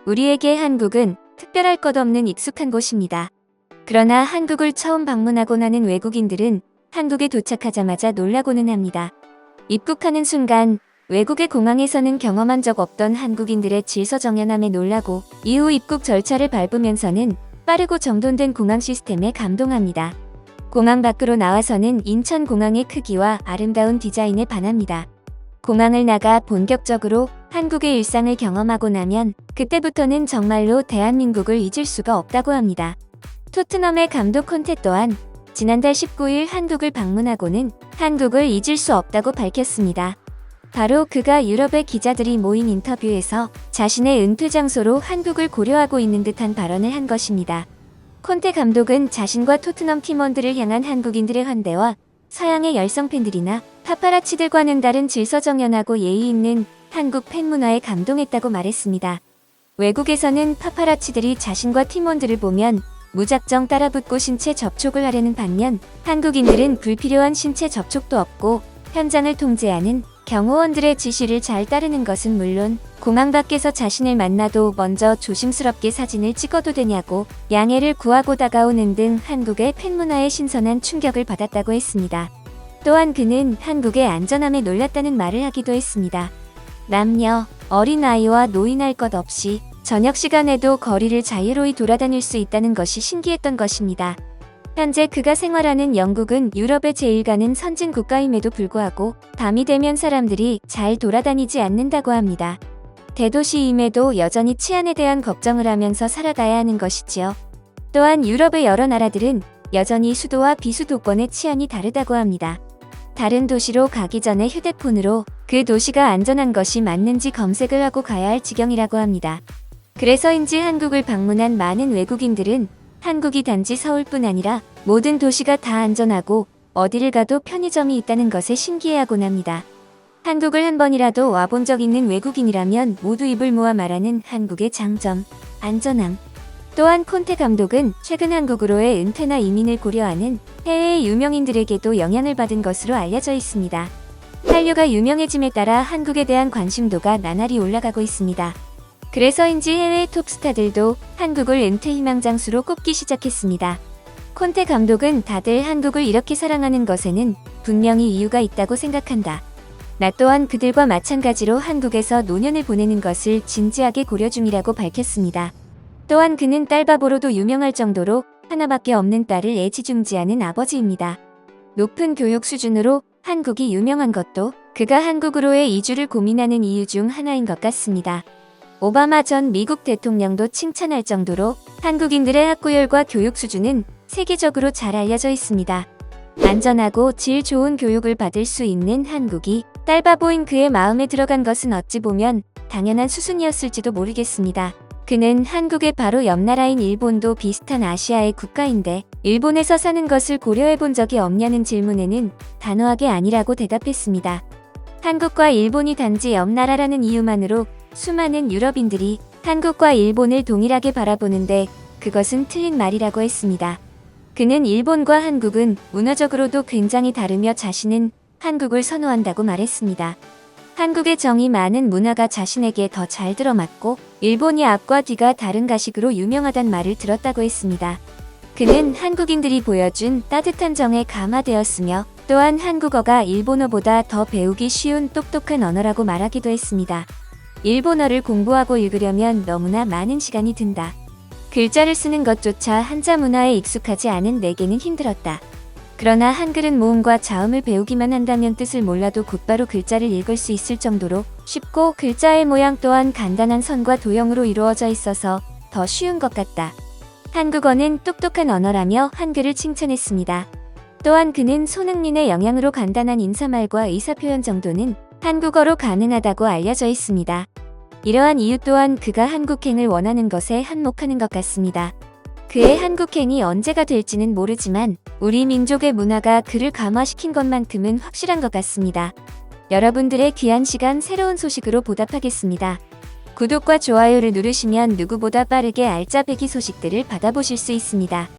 우리에게 한국은 특별할 것 없는 익숙한 곳입니다. 그러나 한국을 처음 방문하고 나는 외국인들은 한국에 도착하자마자 놀라고는 합니다. 입국하는 순간 외국의 공항에서는 경험한 적 없던 한국인들의 질서정연함에 놀라고 이후 입국 절차를 밟으면서는 빠르고 정돈된 공항 시스템에 감동합니다. 공항 밖으로 나와서는 인천공항의 크기와 아름다운 디자인에 반합니다. 공항을 나가 본격적으로 한국의 일상을 경험하고 나면 그때부터는 정말로 대한민국을 잊을 수가 없다고 합니다. 토트넘의 감독 콘테 또한 지난달 19일 한국을 방문하고는 한국을 잊을 수 없다고 밝혔습니다. 바로 그가 유럽의 기자들이 모인 인터뷰에서 자신의 은퇴 장소로 한국을 고려하고 있는 듯한 발언을 한 것입니다. 콘테 감독은 자신과 토트넘 팀원들을 향한 한국인들의 환대와 서양의 열성 팬들이나 파파라치들과는 다른 질서정연하고 예의 있는 한국 팬문화에 감동했다고 말했습니다. 외국에서는 파파라치들이 자신과 팀원들을 보면 무작정 따라붙고 신체 접촉을 하려는 반면 한국인들은 불필요한 신체 접촉도 없고 현장을 통제하는 경호원들의 지시를 잘 따르는 것은 물론 공항 밖에서 자신을 만나도 먼저 조심스럽게 사진을 찍어도 되냐고 양해를 구하고 다가오는 등 한국의 팬문화에 신선한 충격을 받았다고 했습니다. 또한 그는 한국의 안전함에 놀랐다는 말을 하기도 했습니다. 남녀, 어린아이와 노인 할 것 없이 저녁 시간에도 거리를 자유로이 돌아다닐 수 있다는 것이 신기했던 것입니다. 현재 그가 생활하는 영국은 유럽의 제일 가는 선진 국가임에도 불구하고 밤이 되면 사람들이 잘 돌아다니지 않는다고 합니다. 대도시임에도 여전히 치안에 대한 걱정을 하면서 살아가야 하는 것이지요. 또한 유럽의 여러 나라들은 여전히 수도와 비수도권의 치안이 다르다고 합니다. 다른 도시로 가기 전에 휴대폰으로 그 도시가 안전한 것이 맞는지 검색을 하고 가야 할 지경이라고 합니다. 그래서인지 한국을 방문한 많은 외국인들은 한국이 단지 서울뿐 아니라 모든 도시가 다 안전하고 어디를 가도 편의점이 있다는 것에 신기해하곤 합니다. 한국을 한 번이라도 와본 적 있는 외국인이라면 모두 입을 모아 말하는 한국의 장점, 안전함. 또한 콘테 감독은 최근 한국으로의 은퇴나 이민을 고려하는 해외의 유명인들에게도 영향을 받은 것으로 알려져 있습니다. 한류가 유명해짐에 따라 한국에 대한 관심도가 나날이 올라가고 있습니다. 그래서인지 해외 톱스타들도 한국을 은퇴 희망 장소로 꼽기 시작했습니다. 콘테 감독은 다들 한국을 이렇게 사랑하는 것에는 분명히 이유가 있다고 생각한다. 나 또한 그들과 마찬가지로 한국에서 노년을 보내는 것을 진지하게 고려 중이라고 밝혔습니다. 또한 그는 딸바보로도 유명할 정도로 하나밖에 없는 딸을 애지중지하는 아버지입니다. 높은 교육 수준으로 한국이 유명한 것도 그가 한국으로의 이주를 고민하는 이유 중 하나인 것 같습니다. 오바마 전 미국 대통령도 칭찬할 정도로 한국인들의 학구열과 교육 수준은 세계적으로 잘 알려져 있습니다. 안전하고 질 좋은 교육을 받을 수 있는 한국이 딸바보인 그의 마음에 들어간 것은 어찌 보면 당연한 수순이었을지도 모르겠습니다. 그는 한국의 바로 옆 나라인 일본도 비슷한 아시아의 국가인데 일본에서 사는 것을 고려해본 적이 없냐는 질문에는 단호하게 아니라고 대답했습니다. 한국과 일본이 단지 옆 나라라는 이유만으로 수많은 유럽인들이 한국과 일본을 동일하게 바라보는데 그것은 틀린 말이라고 했습니다. 그는 일본과 한국은 문화적으로도 굉장히 다르며 자신은 한국을 선호한다고 말했습니다. 한국의 정이 많은 문화가 자신에게 더 잘 들어맞고 일본이 앞과 뒤가 다른 가식으로 유명하단 말을 들었다고 했습니다. 그는 한국인들이 보여준 따뜻한 정에 감화되었으며 또한 한국어가 일본어보다 더 배우기 쉬운 똑똑한 언어라고 말하기도 했습니다. 일본어를 공부하고 읽으려면 너무나 많은 시간이 든다. 글자를 쓰는 것조차 한자 문화에 익숙하지 않은 내게는 힘들었다. 그러나 한글은 모음과 자음을 배우기만 한다면 뜻을 몰라도 곧바로 글자를 읽을 수 있을 정도로 쉽고 글자의 모양 또한 간단한 선과 도형으로 이루어져 있어서 더 쉬운 것 같다. 한국어는 똑똑한 언어라며 한글을 칭찬했습니다. 또한 그는 손흥민의 영향으로 간단한 인사말과 의사표현 정도는 한국어로 가능하다고 알려져 있습니다. 이러한 이유 또한 그가 한국행을 원하는 것에 한몫하는 것 같습니다. 그의 한국행이 언제가 될지는 모르지만 우리 민족의 문화가 그를 감화시킨 것만큼은 확실한 것 같습니다. 여러분들의 귀한 시간 새로운 소식으로 보답하겠습니다. 구독과 좋아요를 누르시면 누구보다 빠르게 알짜배기 소식들을 받아보실 수 있습니다.